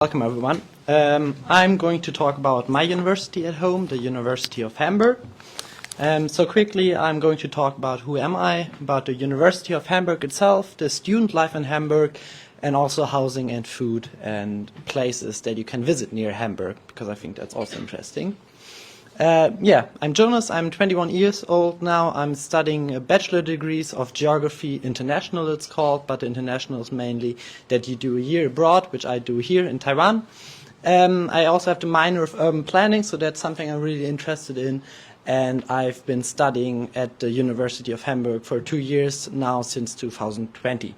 Welcome everyone. I'm going to talk about my university at home, the University of Hamburg. So quickly I'm going to talk about who am I, about the University of Hamburg itself, the student life in Hamburg, and also housing and food and places that you can visit near Hamburg, because I think that's also interesting. I'm Jonas, I'm 21 years old now. I'm studying a bachelor degrees of geography, international it's called, but international is mainly that you do a year abroad, which I do here in Taiwan. I also have the minor of urban planning, so that's something I'm really interested in. And I've been studying at the University of Hamburg for 2 years now, since 2020.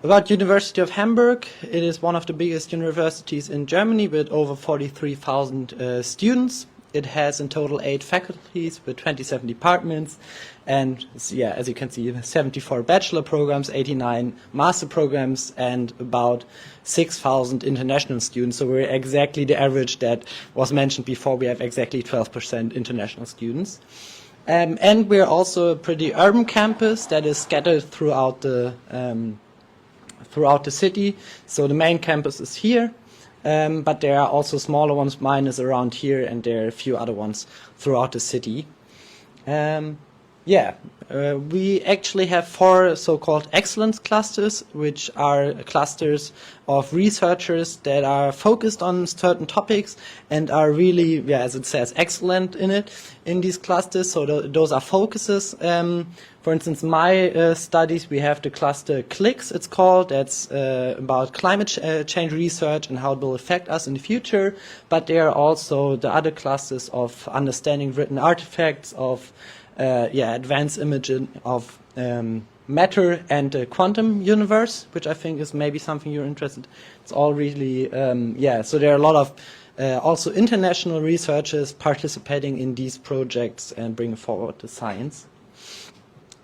About University of Hamburg, it is one of the biggest universities in Germany with over 43,000 students. It has in total 8 faculties with 27 departments, and as you can see, 74 bachelor programs, 89 master programs, and about 6,000 international students. So we're exactly the average that was mentioned before. We have exactly 12% international students. And we're also a pretty urban campus that is scattered throughout the city. So the main campus is here, but there are also smaller ones. Mine is around here, and there are a few other ones throughout the city. We actually have 4 so-called excellence clusters, which are clusters of researchers that are focused on certain topics and are really, as it says, excellent in these clusters. So those are focuses. For instance, my studies, we have the cluster CLICS, it's called. That's about climate change research and how it will affect us in the future. But there are also the other clusters of understanding written artifacts, of advanced imaging of matter and the quantum universe, which I think is maybe something you're interested in. It's all really, so there are a lot of also international researchers participating in these projects and bringing forward the science.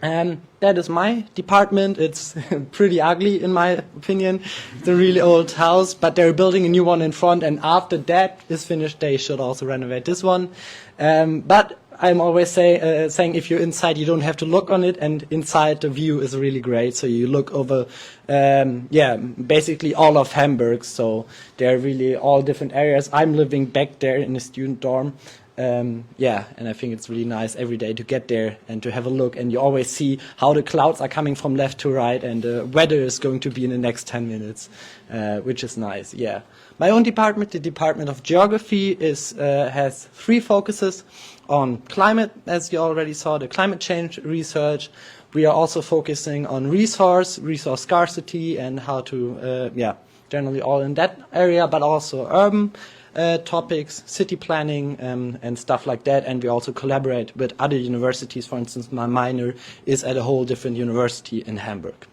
That is my department. It's pretty ugly in my opinion. It's a really old house, but they're building a new one in front, and after that is finished, they should also renovate this one. But I'm always saying if you're inside, you don't have to look on it, and inside the view is really great. So you look over, basically all of Hamburg. So there are really all different areas. I'm living back there in a student dorm. And I think it's really nice every day to get there and to have a look, and you always see how the clouds are coming from left to right, and the weather is going to be in the next 10 minutes, which is nice. My own department, the Department of Geography, has 3 focuses on climate, as you already saw, the climate change research. We are also focusing on resource scarcity, and how to, generally all in that area, but also urban topics, city planning, and stuff like that. And we also collaborate with other universities. For instance, my minor is at a whole different university in Hamburg.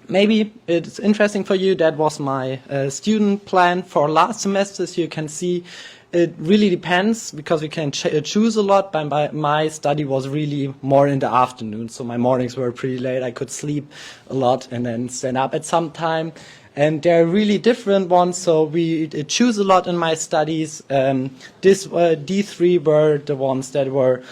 Maybe it's interesting for you, that was my student plan for last semester. As you can see, it really depends, because we can choose a lot, but my study was really more in the afternoon. So my mornings were pretty late. I could sleep a lot and then stand up at some time. And there are really different ones, so we choose a lot in my studies. These 3 were the ones that were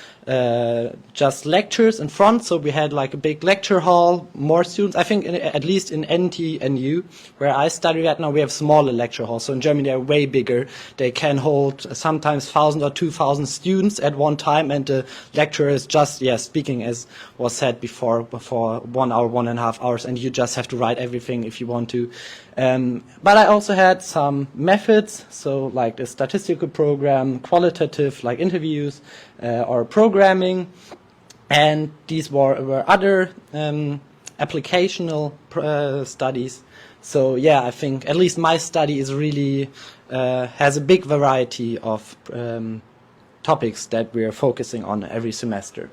just lectures in front, so we had like a big lecture hall, more students. I think at least in NT and U, where I study at now, we have smaller lecture halls. So in Germany they're way bigger. They can hold sometimes 1,000 or 2,000 students at one time, and the lecturer is just speaking, as was said before, for 1 hour, 1.5 hours, and you just have to write everything if you want to. But I also had some methods, so like the statistical program, qualitative like interviews, or programming, and these were other applicational studies. So I think at least my study is really has a big variety of topics that we are focusing on every semester.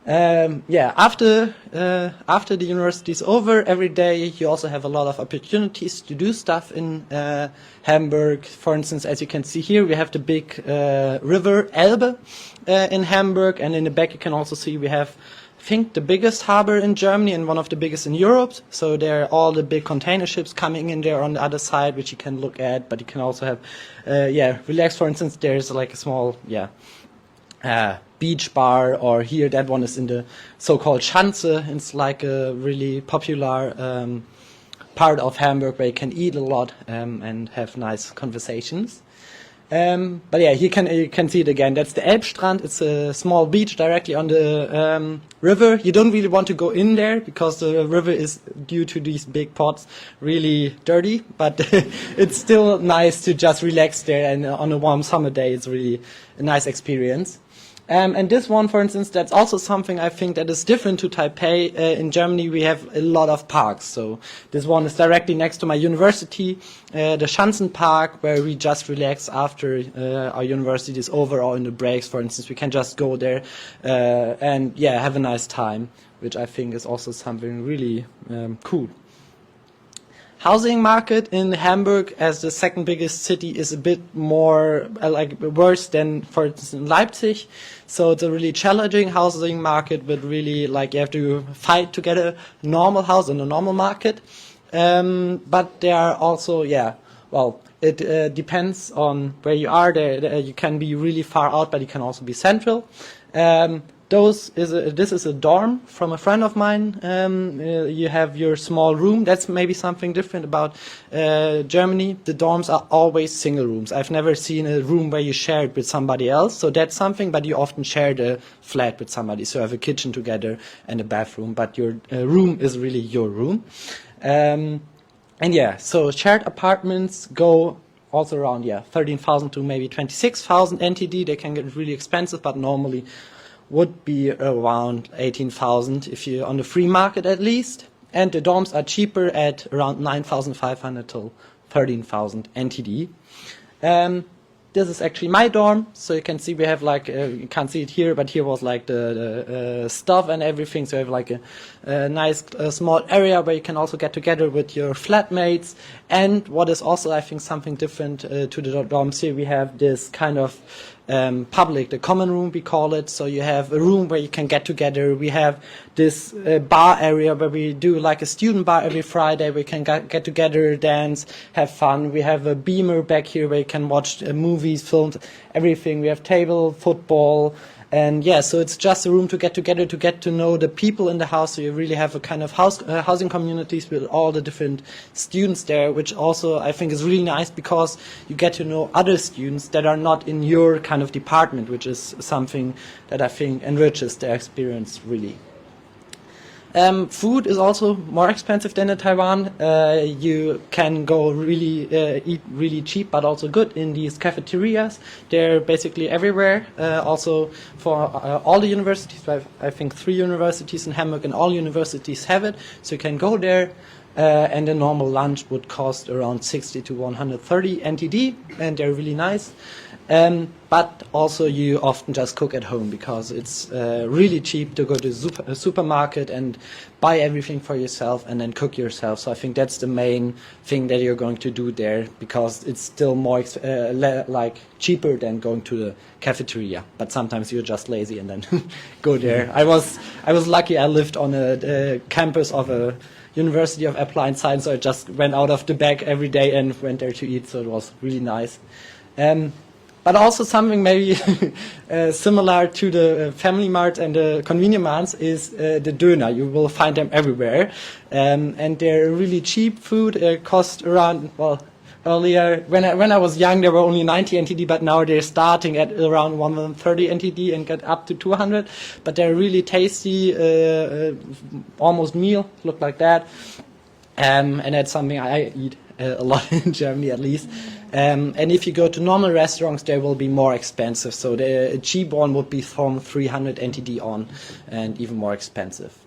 After the university is over, every day you also have a lot of opportunities to do stuff in Hamburg. For instance, as you can see here, we have the big river Elbe in Hamburg, and in the back you can also see we have, I think, the biggest harbor in Germany and one of the biggest in Europe. So there are all the big container ships coming in there on the other side, which you can look at, but you can also have, relax. For instance, there's like a small, beach bar, or here that one is in the so-called Schanze. It's like a really popular part of Hamburg where you can eat a lot and have nice conversations. But yeah, you can see it again. That's the Elbstrand. It's a small beach directly on the river. You don't really want to go in there because the river is, due to these big pots, really dirty. But it's still nice to just relax there, and on a warm summer day, it's really a nice experience. And this one, for instance, that's also something I think that is different to Taipei. In Germany, we have a lot of parks. So this one is directly next to my university, the Schanzenpark, where we just relax after our university is over, or in the breaks, for instance. We can just go there and, yeah, have a nice time, which I think is also something really cool. Housing market in Hamburg, as the second biggest city, is a bit more worse than, for instance, in Leipzig. So it's a really challenging housing market, but really you have to fight to get a normal house in a normal market. But there are also, it depends on where you are. You can be really far out, but you can also be central. This is a dorm from a friend of mine. You have your small room. That's maybe something different about Germany. The dorms are always single rooms. I've never seen a room where you share it with somebody else. So that's something, but you often share the flat with somebody. So you have a kitchen together and a bathroom, but your room is really your room. So shared apartments go also around 13,000 to maybe 26,000 NTD. They can get really expensive, but normally would be around 18,000 if you're on the free market at least. And the dorms are cheaper at around 9,500 to 13,000 NTD. This is actually my dorm, so you can see we have you can't see it here, but here was the stuff and everything. So you have a nice small area where you can also get together with your flatmates. And what is also, I think, something different to the dorms here, we have this kind of public, the common room we call it. So you have a room where you can get together. We have this bar area where we do a student bar every Friday. We can get together, dance, have fun. We have a beamer back here where you can watch movies, films, everything. We have table, football. And so it's just a room to get together, to get to know the people in the house. So you really have a kind of housing communities with all the different students there, which also I think is really nice because you get to know other students that are not in your kind of department, which is something that I think enriches their experience really. Food is also more expensive than in Taiwan. You can go eat really cheap, but also good in these cafeterias. They're basically everywhere. Also for all the universities, I think 3 universities in Hamburg, and all universities have it. So you can go there. And a normal lunch would cost around 60 to 130 NTD, and they're really nice. But also you often just cook at home because it's really cheap to go to a supermarket and buy everything for yourself and then cook yourself. So I think that's the main thing that you're going to do there, because it's still more cheaper than going to the cafeteria. But sometimes you're just lazy and then go there. I was lucky. I lived on a campus of a University of Applied Science, so I just went out of the bag every day and went there to eat, so it was really nice. But also something maybe similar to the Family Mart and the convenience marts is the Döner. You will find them everywhere. And they're really cheap food. Cost around, earlier, when I was young, they were only 90 NTD, but now they're starting at around 130 NTD and get up to 200. But they're really tasty, almost meal, look like that. And that's something I eat a lot in Germany, at least. And if you go to normal restaurants, they will be more expensive. So the cheap one would be from 300 NTD on, and even more expensive.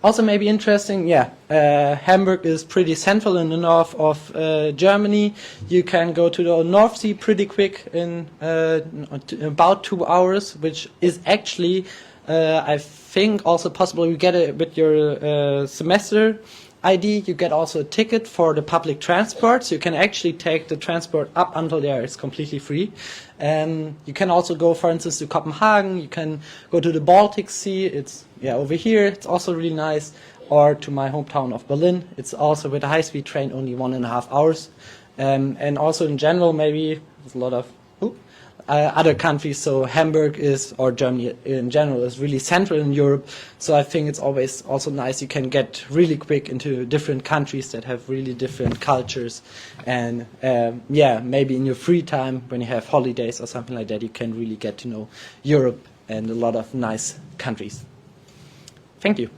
Also maybe interesting, Hamburg is pretty central in the north of Germany. You can go to the North Sea pretty quick in about 2 hours, which is actually, I think, also possible. You get it with your semester ID. You get also a ticket for the public transport, so you can actually take the transport up until there. It's completely free. You can also go, for instance, to Copenhagen. You can go to the Baltic Sea. It's over here. It's also really nice. Or to my hometown of Berlin. It's also with a high-speed train, only 1.5 hours. And also in general, maybe there's a lot of other countries. So Hamburg is, or Germany in general, is really central in Europe. So I think it's always also nice. You can get really quick into different countries that have really different cultures. And yeah, maybe in your free time, when you have holidays or something like that, you can really get to know Europe and a lot of nice countries. Thank you.